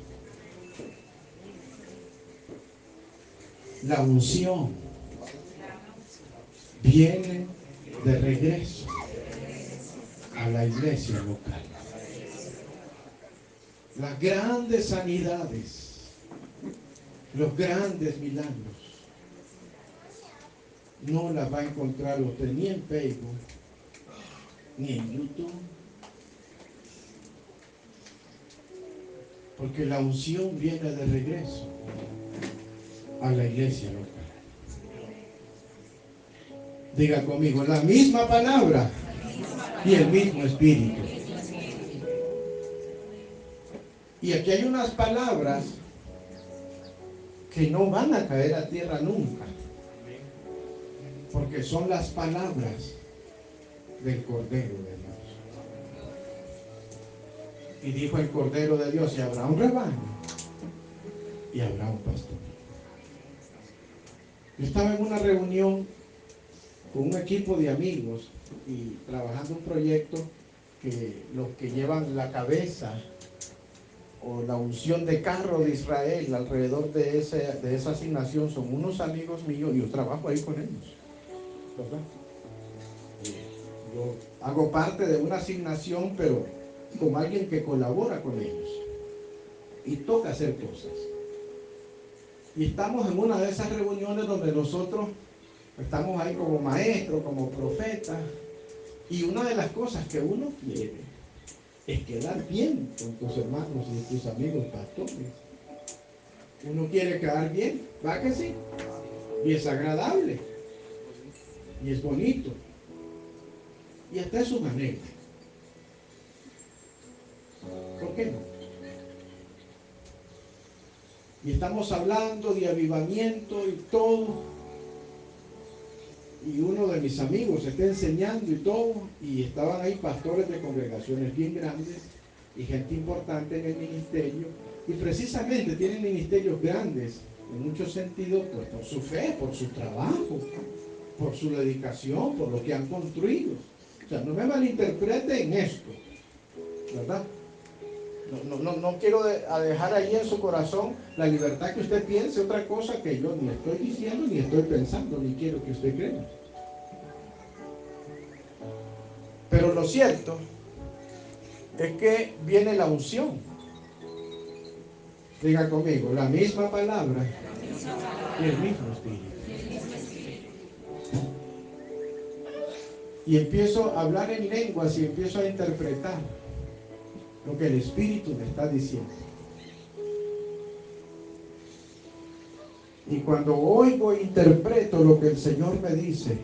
Speaker 2: La unción viene de regreso a la iglesia local. Las grandes sanidades, los grandes milagros, no las va a encontrar usted ni en Facebook, ni en YouTube. Porque la unción viene de regreso a la iglesia local. Diga conmigo, la misma palabra y el mismo espíritu. Y aquí hay unas palabras que no van a caer a tierra nunca, porque son las palabras del Cordero de Dios. Y dijo el Cordero de Dios, y habrá un rebaño y habrá un pastor. Yo estaba en una reunión con un equipo de amigos y trabajando un proyecto que los que llevan la cabeza o la unción de carro de Israel alrededor de esa asignación son unos amigos míos y yo trabajo ahí con ellos, ¿verdad? Yo hago parte de una asignación, pero con alguien que colabora con ellos y toca hacer cosas. Y estamos en una de esas reuniones donde nosotros estamos ahí como maestros, como profetas, y una de las cosas que uno quiere es quedar bien con tus hermanos y tus amigos pastores. Uno quiere quedar bien, ¿va que sí? Y es agradable, y es bonito, y hasta es su manera. ¿Por qué no? Y estamos hablando de avivamiento y todo, y uno de mis amigos está enseñando y todo, y estaban ahí pastores de congregaciones bien grandes y gente importante en el ministerio, y precisamente tienen ministerios grandes en muchos sentidos, pues por su fe, por su trabajo, por su dedicación, por lo que han construido. O sea, no me malinterpreten esto, ¿verdad? No quiero dejar ahí en su corazón la libertad que usted piense otra cosa que yo ni estoy diciendo, ni estoy pensando, ni quiero que usted crea. Pero lo cierto es que viene la unción. Diga conmigo, la misma palabra y el mismo espíritu. Y empiezo a hablar en lenguas y empiezo a interpretar lo que el espíritu me está diciendo. Y cuando oigo e interpreto lo que el Señor me dice,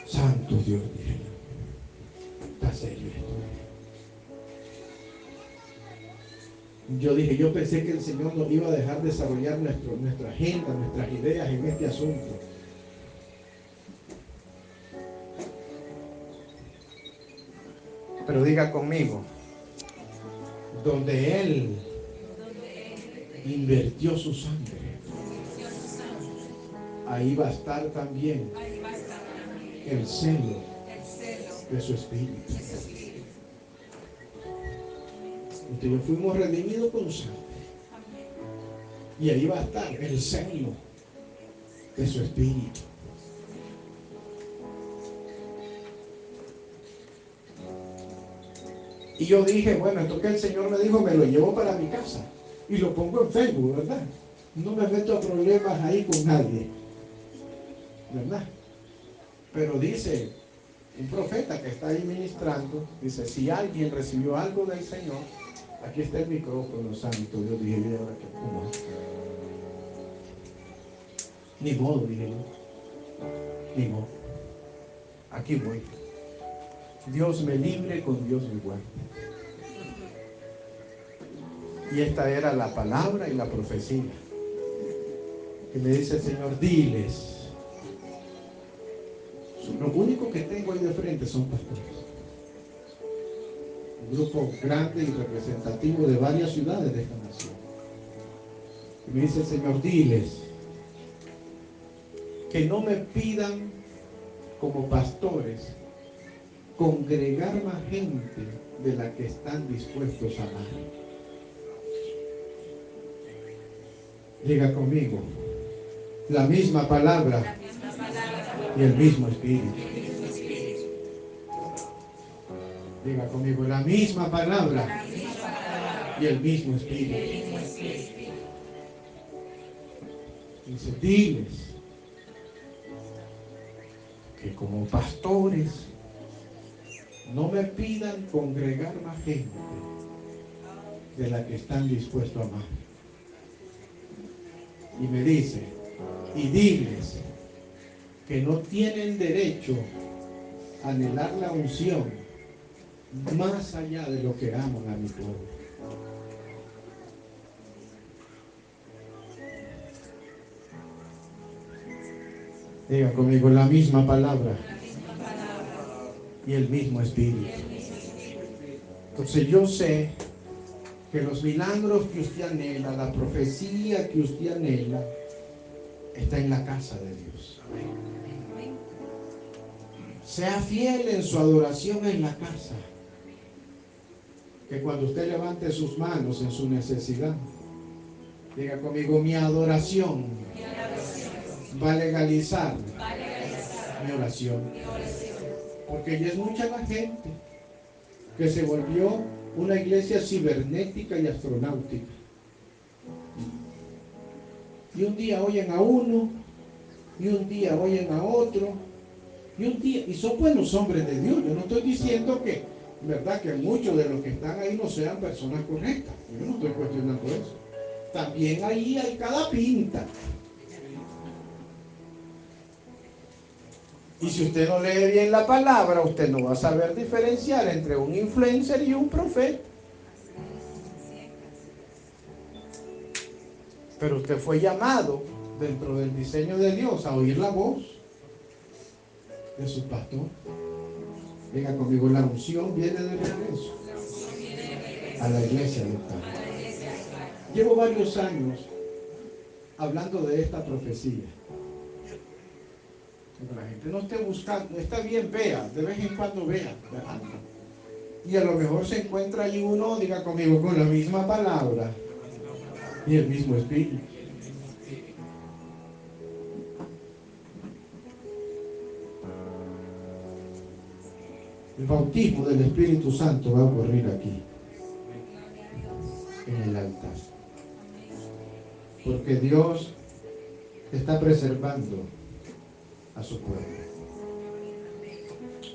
Speaker 2: santo Dios mío, está serio esto. Yo dije, yo pensé que el Señor nos iba a dejar desarrollar nuestra agenda, nuestras ideas en este asunto. Pero diga conmigo, donde Él invirtió su sangre, ahí va a estar también el celo de su espíritu. Entonces fuimos redimidos con sangre. Y ahí va a estar el celo de su espíritu. Y yo dije, bueno, esto que el Señor me dijo, me lo llevo para mi casa y lo pongo en Facebook, ¿verdad? No me meto a problemas ahí con nadie, ¿verdad? Pero dice un profeta que está ahí ministrando, dice, si alguien recibió algo del Señor, aquí está el micrófono santo. Yo dije, ¿y ahora qué? ¿Cómo? Ni modo, dije yo. Ni modo. Aquí voy. Dios me libre, con Dios me guarde. Y esta era la palabra y la profecía que me dice el Señor, diles. Lo único que tengo ahí de frente son pastores. Un grupo grande y representativo de varias ciudades de esta nación. Y me dice el Señor, diles que no me pidan como pastores congregar más gente de la que están dispuestos a amar. Diga conmigo, la misma palabra y el mismo espíritu. Diga conmigo, la misma palabra y el mismo espíritu. Dice, diles que como pastores no me pidan congregar más gente de la que están dispuestos a amar. Y me dice, y diles que no tienen derecho a anhelar la unción más allá de lo que aman a mi pueblo. Diga conmigo, la misma palabra y el mismo espíritu. Entonces yo sé que los milagros que usted anhela, la profecía que usted anhela, está en la casa de Dios. Sea fiel en su adoración en la casa. Que cuando usted levante sus manos en su necesidad, diga conmigo, mi adoración va a legalizar mi oración. Porque ya es mucha la gente que se volvió una iglesia cibernética y astronáutica. Y un día oyen a uno, y un día oyen a otro, y un día, y son buenos hombres de Dios. Yo no estoy diciendo que, verdad, que muchos de los que están ahí no sean personas correctas. Yo no estoy cuestionando eso. También ahí hay cada pinta. Y si usted no lee bien la palabra, usted no va a saber diferenciar entre un influencer y un profeta. Pero usted fue llamado dentro del diseño de Dios a oír la voz de su pastor. Venga conmigo, la unción viene de regreso a la iglesia del Padre. Llevo varios años hablando de esta profecía. La gente no esté buscando, está bien, vea, de vez en cuando vea. Y a lo mejor se encuentra ahí uno, diga conmigo, con la misma palabra y el mismo espíritu. El bautismo del Espíritu Santo va a ocurrir aquí, en el altar. Porque Dios está preservando a su pueblo.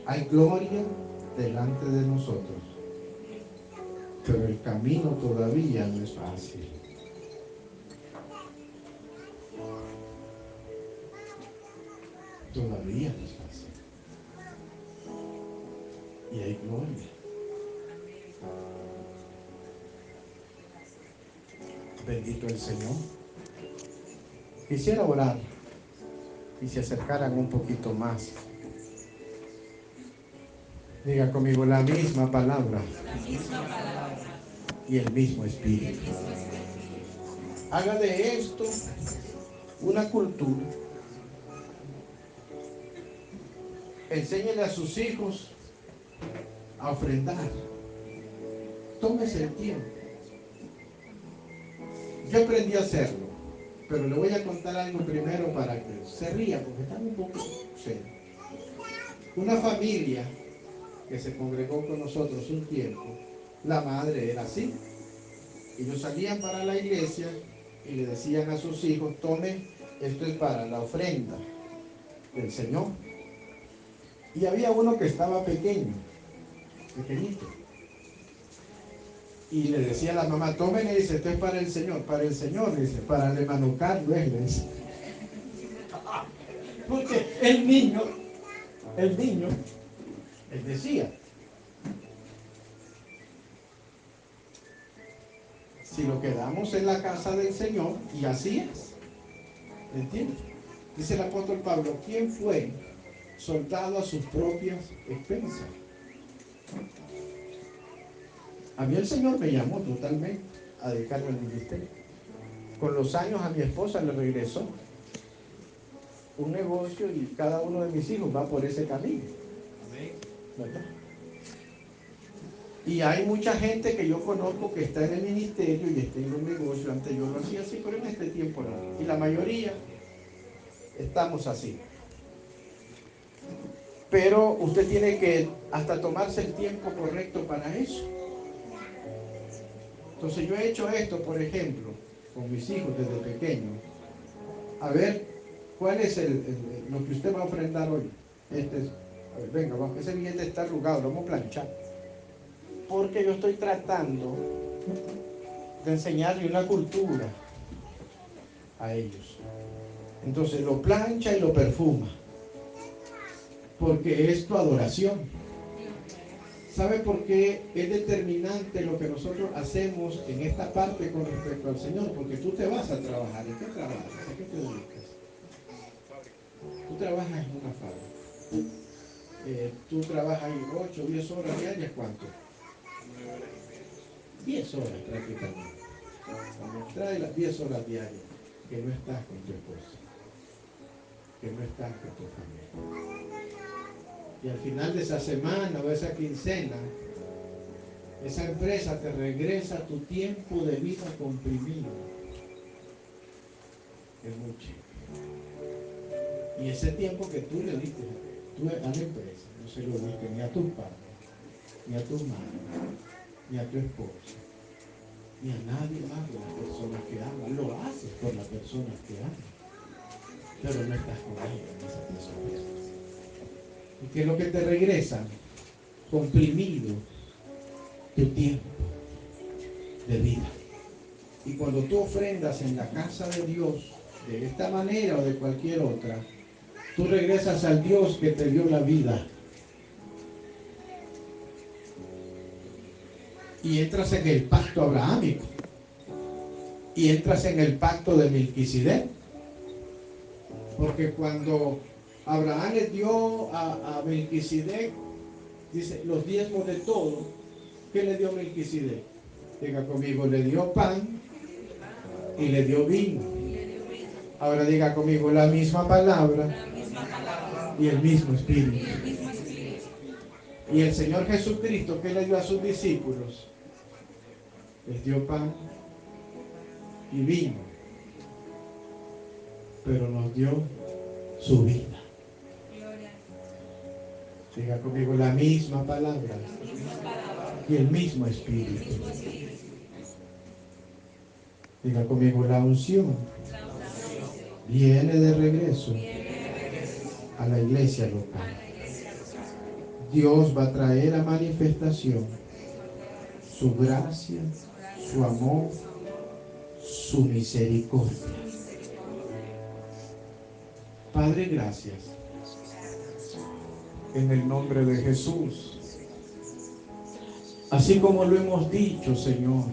Speaker 2: Hay gloria delante de nosotros, pero el camino todavía no es fácil. Todavía no es fácil. Y hay gloria. Bendito el Señor. Quisiera orar y se acercaran un poquito más. Diga conmigo, la misma palabra y el mismo espíritu. Haga de esto una cultura. Enséñele a sus hijos a ofrendar. Tómese el tiempo. Yo aprendí a hacerlo, pero le voy a contar algo primero para que se ría, porque están un poco serios. Una familia que se congregó con nosotros un tiempo, la madre era así. Ellos salían para la iglesia y le decían a sus hijos, tome, esto es para la ofrenda del Señor. Y había uno que estaba pequeñito, y le decía a la mamá, tome, le dice, esto es para el Señor, le dice, para el hermano Carlos, le dice. Porque el niño, él decía, si lo quedamos en la casa del Señor, y así es, ¿me entiendes? Dice el apóstol Pablo, ¿quién fue soldado a sus propias expensas? A mí el Señor me llamó totalmente a dedicarme al ministerio. Con los años a mi esposa le regresó un negocio y cada uno de mis hijos va por ese camino, ¿verdad? Y hay mucha gente que yo conozco que está en el ministerio y está en un negocio. Antes yo lo hacía así, pero en este tiempo no. Y la mayoría estamos así. Pero usted tiene que hasta tomarse el tiempo correcto para eso. Entonces yo he hecho esto, por ejemplo, con mis hijos desde pequeño. A ver, ¿cuál es lo que usted va a ofrendar hoy? A ver, venga, vamos, ese billete está arrugado, lo vamos a planchar. Porque yo estoy tratando de enseñarle una cultura a ellos. Entonces lo plancha y lo perfuma, porque es tu adoración. ¿Sabe por qué es determinante lo que nosotros hacemos en esta parte con respecto al Señor? Porque tú te vas a trabajar. ¿En qué trabajas? ¿A qué te dedicas? Tú trabajas en una fábrica. Tú trabajas ahí 8 o 10 horas diarias, ¿cuánto? 10 horas prácticamente. Trae las 10 horas diarias que no estás con tu esposa, que no estás con tu familia. Y al final de esa semana o esa quincena, esa empresa te regresa tu tiempo de vida comprimido. Es mucho. Y ese tiempo que tú le diste a la empresa, no se lo diste ni a tus padres, ni a tus madres, ni a tu esposa, ni a nadie más de las personas que aman. Lo haces por las personas que aman, pero no estás con ellos en esas personas. ¿Y qué es lo que te regresa? Comprimido tu tiempo de vida. Y cuando tú ofrendas en la casa de Dios, de esta manera o de cualquier otra, tú regresas al Dios que te dio la vida. Y entras en el pacto abrahámico. Y entras en el pacto de Melquisedec. Porque cuando Abraham le dio a Melquisedec, dice, los diezmos de todo, ¿qué le dio Melquisedec? Diga conmigo, le dio pan y le dio vino. Ahora diga conmigo, la misma palabra y el mismo espíritu. Y el Señor Jesucristo, ¿qué le dio a sus discípulos? Les dio pan y vino, pero nos dio su vida. Diga conmigo, la misma palabra y el mismo espíritu. Diga conmigo, la unción viene de regreso a la iglesia local. Dios va a traer a manifestación su gracia, su amor, su misericordia. Padre, gracias. En el nombre de Jesús. Así como lo hemos dicho, Señor,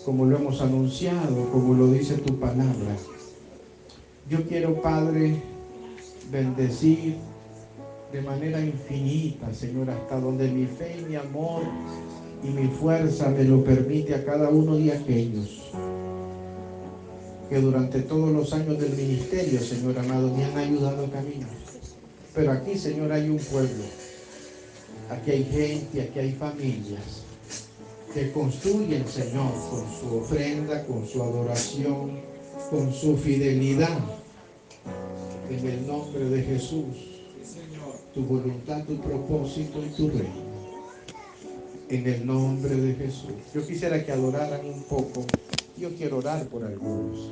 Speaker 2: como lo hemos anunciado, como lo dice tu palabra. Yo quiero, Padre, bendecir de manera infinita, Señor, hasta donde mi fe y mi amor y mi fuerza me lo permite a cada uno de aquellos que durante todos los años del ministerio, Señor amado, me han ayudado a caminar. Pero aquí, Señor, hay un pueblo, aquí hay gente, aquí hay familias que construyen, Señor, con su ofrenda, con su adoración, con su fidelidad, en el nombre de Jesús, tu voluntad, tu propósito y tu reino, en el nombre de Jesús. Yo quisiera que adoraran un poco
Speaker 1: Yo quiero orar por algunos,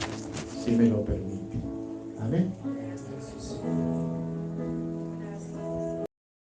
Speaker 1: si me lo permite. Amén.